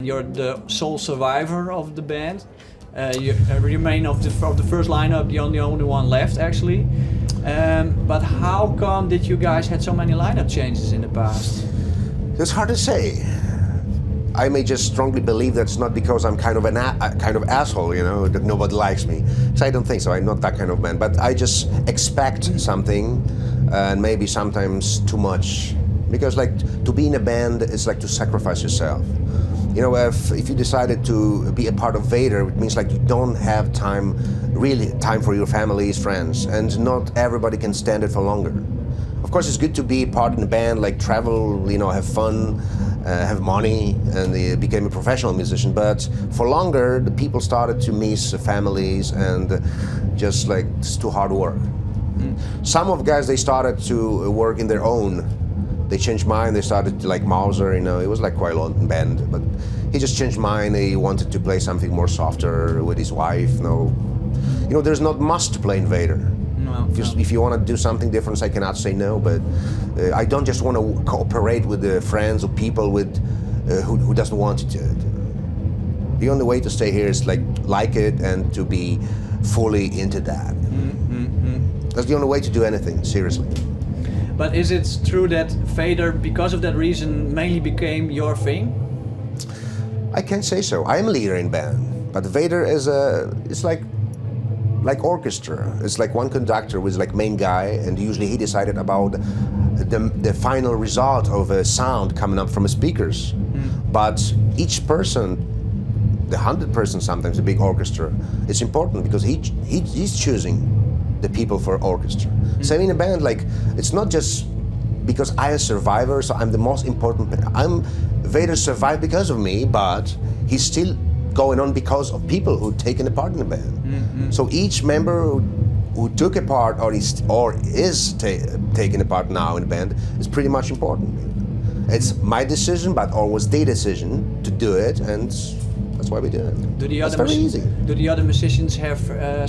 You're the sole survivor of the band. You remain of the first lineup, the only one left actually. But how come that you guys had so many lineup changes in the past? It's hard to say. I may just strongly believe that's not because I'm kind of an asshole, you know, that nobody likes me. So I don't think so. I'm not that kind of man. But I just expect something, and maybe sometimes too much. Because like to be in a band is like to sacrifice yourself. You know, if you decided to be a part of Vader, it means like you don't have time, really time for your families, friends, and not everybody can stand it for longer. Of course, it's good to be part in a band, like travel, you know, have fun, have money, and became a professional musician. But for longer, the people started to miss families, and just like it's too hard work. Some of guys, they started to work in their own. They changed mind. They started to like Mauser, you know. It was like quite a long band, but he just changed mind. He wanted to play something more softer with his wife. No, you know, there's not must to play in Vader. No, If you want to do something different, I cannot say no. But I don't just want to cooperate with the friends or people with who doesn't want to. The only way to stay here is like it and to be fully into that. That's the only way to do anything, seriously. But is it true that Vader, because of that reason, mainly became your thing? I can't say so. I am a leader in band, but Vader is it's like orchestra. It's like one conductor was like main guy, and usually he decided about the final result of a sound coming up from the speakers. But each person, the 100 person sometimes, a big orchestra, it's important because he's choosing the people for orchestra. Same in a band, like it's not just because I am a survivor, so I'm the most important. Vader survived because of me, but he's still going on because of people who taken a part in the band. So each member who took a part or is taking a part now in the band is pretty much important. It's my decision, but always their decision to do it, and that's why we do it. It's very easy. Do the other musicians have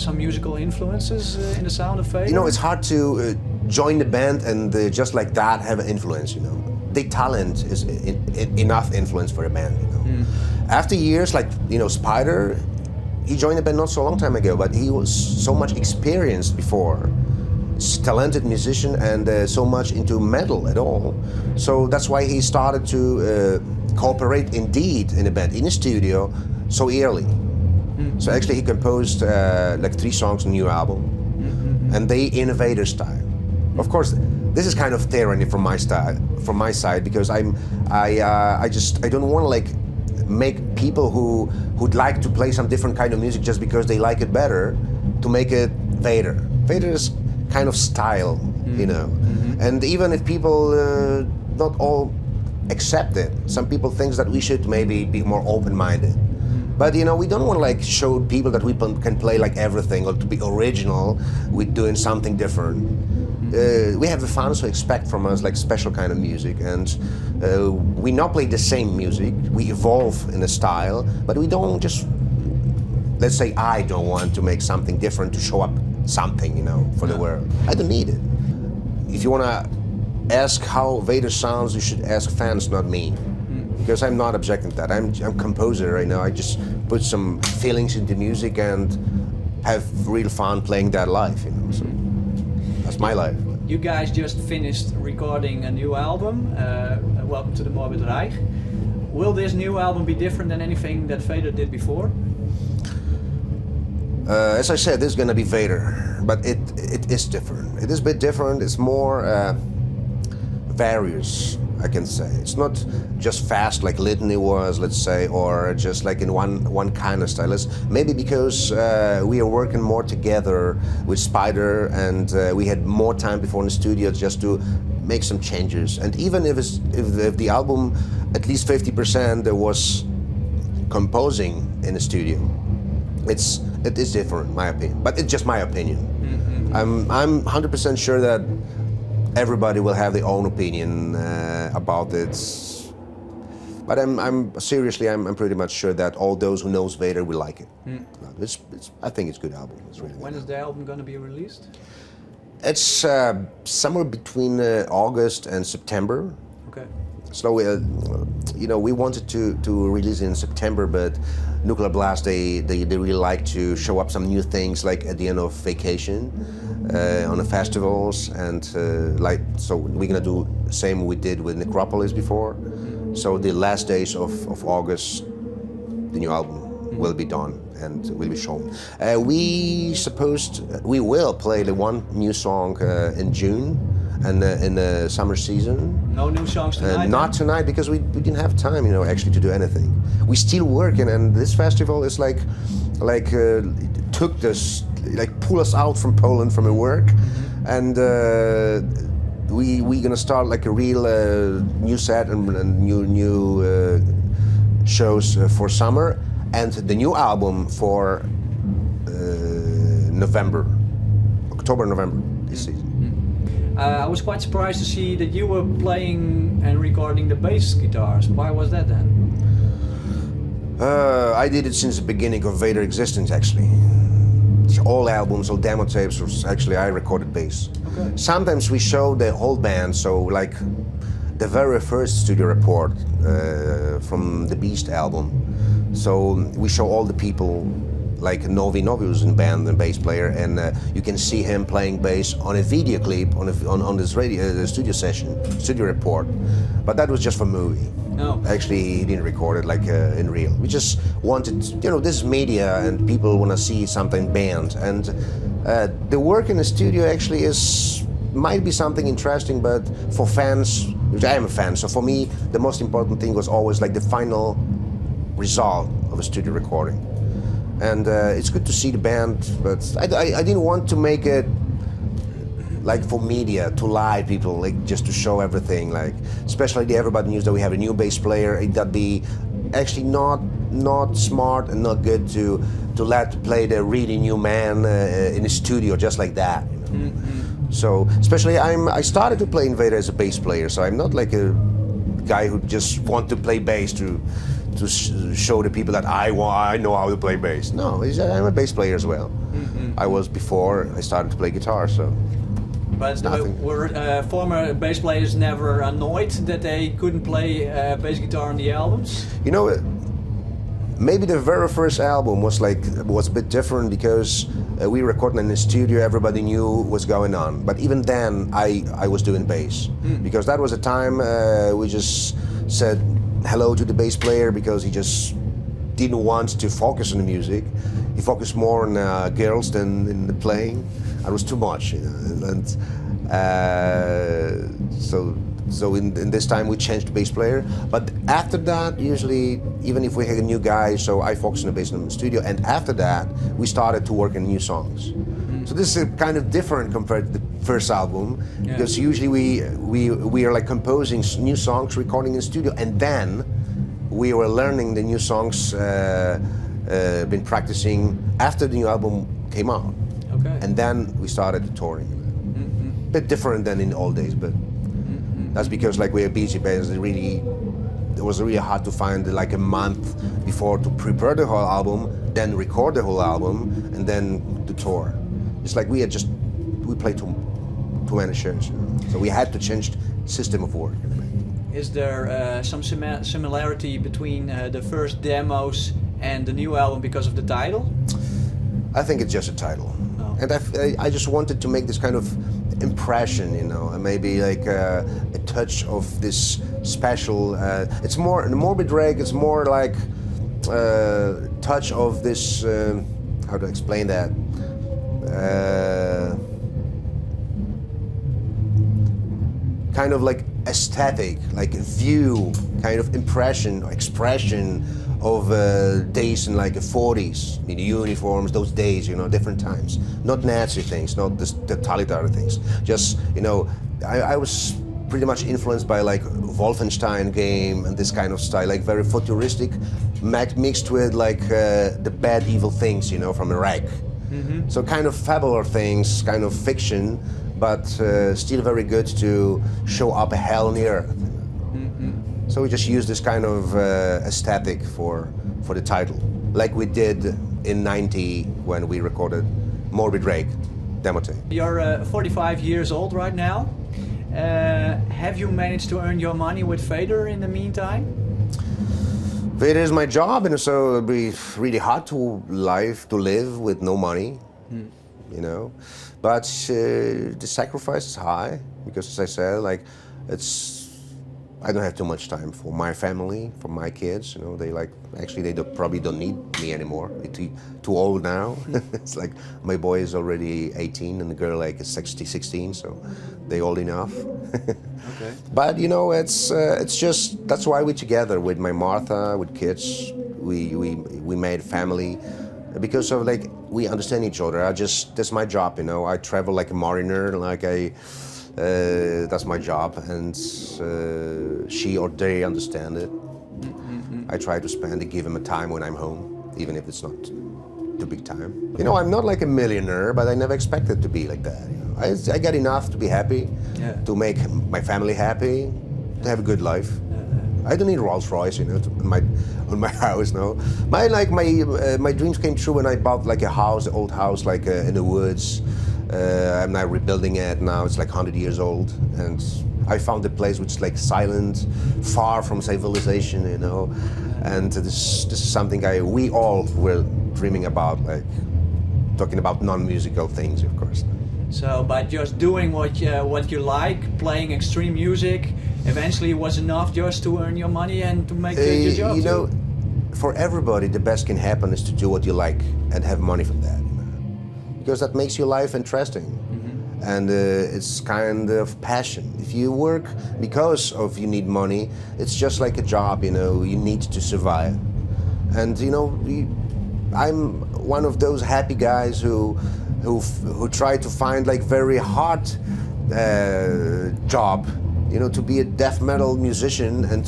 some musical influences in the sound of Vader? You know, it's hard to join the band and just like that have an influence, you know. The talent is enough influence for a band, you know. After years, like, you know, Spider, he joined the band not so long time ago, but he was so much experienced before. He's a talented musician and so much into metal at all. So that's why he started to cooperate indeed in a band, in a studio, so early. So actually he composed like 3 songs in the new album, and they in a Vader style. Of course, this is kind of tyranny from my side, because I don't want to like make people who'd like to play some different kind of music just because they like it better to make it Vader. Vader is kind of style, you know. And even if people not all accept it, some people think that we should maybe be more open-minded. But you know, we don't want to like show people that we can play like everything or to be original with doing something different. We have the fans who expect from us like special kind of music, and we not play the same music. We evolve in a style, but we don't just, let's say I don't want to make something different to show up something, you know, for the world. I don't need it. If you want to ask how Vader sounds, you should ask fans, not me. Because I'm not objecting to that. I'm a composer right now. I just put some feelings into music and have real fun playing that live, you know. So that's my life. You guys just finished recording a new album, Welcome to the Morbid Reich. Will this new album be different than anything that Vader did before? As I said, this is going to be Vader, but it is different. It is a bit different. It's more various, I can say. It's not just fast like Litany was, let's say, or just like in one kind of style. It's maybe because we are working more together with Spider, and we had more time before in the studio just to make some changes. And even if the album, at least 50% there was composing in the studio, it is different, in my opinion. But it's just my opinion. I'm 100% sure that everybody will have their own opinion about it. But I'm pretty much sure that all those who knows Vader will like it. I think it's a good album. It's really when good. Is the album going to be released? It's somewhere between August and September. Okay. So, we wanted to release it in September, but Nuclear Blast, they really like to show up some new things, like at the end of vacation, on the festivals, and so we're gonna do the same we did with Necropolis before. So the last days of August, the new album will be done and will be shown. We will play the one new song in June, and in the summer season. No new songs tonight? Not tonight, because we didn't have time, actually to do anything. We still working, and this festival is took us, pull us out from Poland from the work, and we're gonna start like a real new set and new shows for summer, and the new album for October, November this season. I was quite surprised to see that you were playing and recording the bass guitars. Why was that then? I did it since the beginning of Vader Existence, actually. All albums, all demo tapes, actually I recorded bass. Okay. Sometimes we show the whole band, so like the very first studio report from the Beast album. So we show all the people, like Novi who's in the band, the bass player, and you can see him playing bass on a video clip on this studio session, studio report. But that was just for movie. No. Actually, he didn't record it like in real. We just wanted, this is media, and people want to see something band. And the work in the studio actually might be something interesting, but for fans, which I am a fan, so for me, the most important thing was always like the final result of a studio recording. And it's good to see the band, but I didn't want to make it like for media, to lie people, like just to show everything. Like, especially everybody knew that we have a new bass player. That'd be actually not smart and not good to let play the really new man in the studio just like that. So especially I started to play Invader as a bass player, so I'm not like a guy who just want to play bass to show the people that I know how to play bass. No, I'm a bass player as well. I was before I started to play guitar, so. But were former bass players never annoyed that they couldn't play bass guitar on the albums? Maybe the very first album was a bit different because we recorded in the studio. Everybody knew what's going on. But even then, I was doing bass because that was a time we just said hello to the bass player because he just didn't want to focus on the music. He focused more on girls than in the playing. It was too much, and so in this time we changed the bass player. But after that, usually, even if we had a new guy, so I focused on the bass in the studio, and after that we started to work on new songs. So this is kind of different compared to the first album, because usually we are like composing new songs, recording in the studio, and then we were learning the new songs, been practicing after the new album came out. Okay. And then we started touring. A bit different than in old days, but that's because like we're busy bands. It was really hard to find like a month before to prepare the whole album, then record the whole album, and then to tour. It's like we played too many shows, so we had to change the system of work. Is there some similarity between the first demos and the new album because of the title? I think it's just a title. Oh. And I just wanted to make this kind of impression, and maybe like a touch of this special. It's more Morbid Rake. It's more like touch of this. How to explain that? Kind of like aesthetic, like view, kind of impression or expression of days in like the 40s, in the uniforms, those days, different times. Not Nazi things, not the totalitarian things. Just, I was pretty much influenced by like Wolfenstein game and this kind of style, like very futuristic, mixed with like the bad evil things, from Iraq. So kind of fabular things, kind of fiction, but still very good to show up a hell on the earth. So we just use this kind of aesthetic for the title, like we did in '90 when we recorded Morbid Rake demo tape. You're 45 years old right now. Have you managed to earn your money with Vader in the meantime? It is my job, and so it'll be really hard to live with no money, you know. But the sacrifice is high because, as I said, like I don't have too much time for my family, for my kids. You know, they probably don't need me anymore. They're too old now. It's like my boy is already 18 and the girl like is 16, so they old enough. Okay. But you know, it's just that's why we're together with my Martha, with kids. We made family because of like we understand each other. That's my job, you know. I travel like a mariner, like that's my job, and she or they understand it. I try to give him a time when I'm home, even if it's not too big time. You know, I'm not like a millionaire, but I never expected to be like that. You know? I got enough to be happy, to make my family happy, to have a good life. I don't need Rolls Royce, you know, on my house. No, my dreams came true when I bought like a house, an old house, like in the woods. I'm now rebuilding it. Now it's like 100 years old, and I found a place which is like silent, far from civilization, you know. And this is something we all were dreaming about, like talking about non-musical things, of course. So by just doing what you like, playing extreme music, eventually was enough just to earn your money and to make your job. You know, for everybody, the best can happen is to do what you like and have money from that. Because that makes your life interesting, and it's kind of passion. If you work because of you need money, it's just like a job, you know. You need to survive, and you know, I'm one of those happy guys who try to find like very hard job, you know, to be a death metal musician and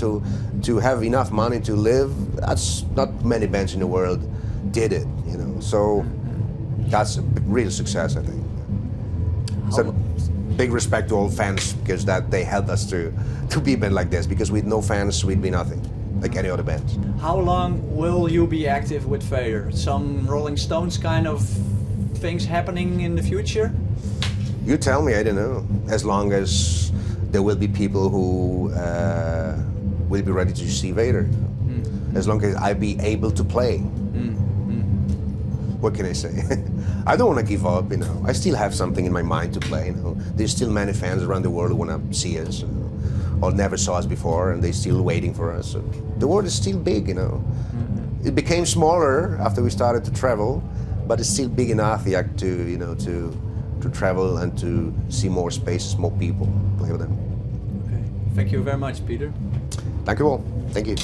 to have enough money to live. That's not many bands in the world did it, you know. So. That's a real success, I think. So big respect to all fans because they helped us to be a band like this. Because with no fans, we'd be nothing, like any other band. How long will you be active with Vader? Some Rolling Stones kind of things happening in the future? You tell me, I don't know. As long as there will be people who will be ready to see Vader. As long as I be able to play. What can I say? I don't want to give up, you know. I still have something in my mind to play, you know. There's still many fans around the world who want to see us, or never saw us before, and they're still waiting for us. So the world is still big, you know. It became smaller after we started to travel, but it's still big enough, yeah, to, you know, to travel and to see more spaces, more people, play with them. Okay. Thank you very much, Peter. Dank u wel. Thank you.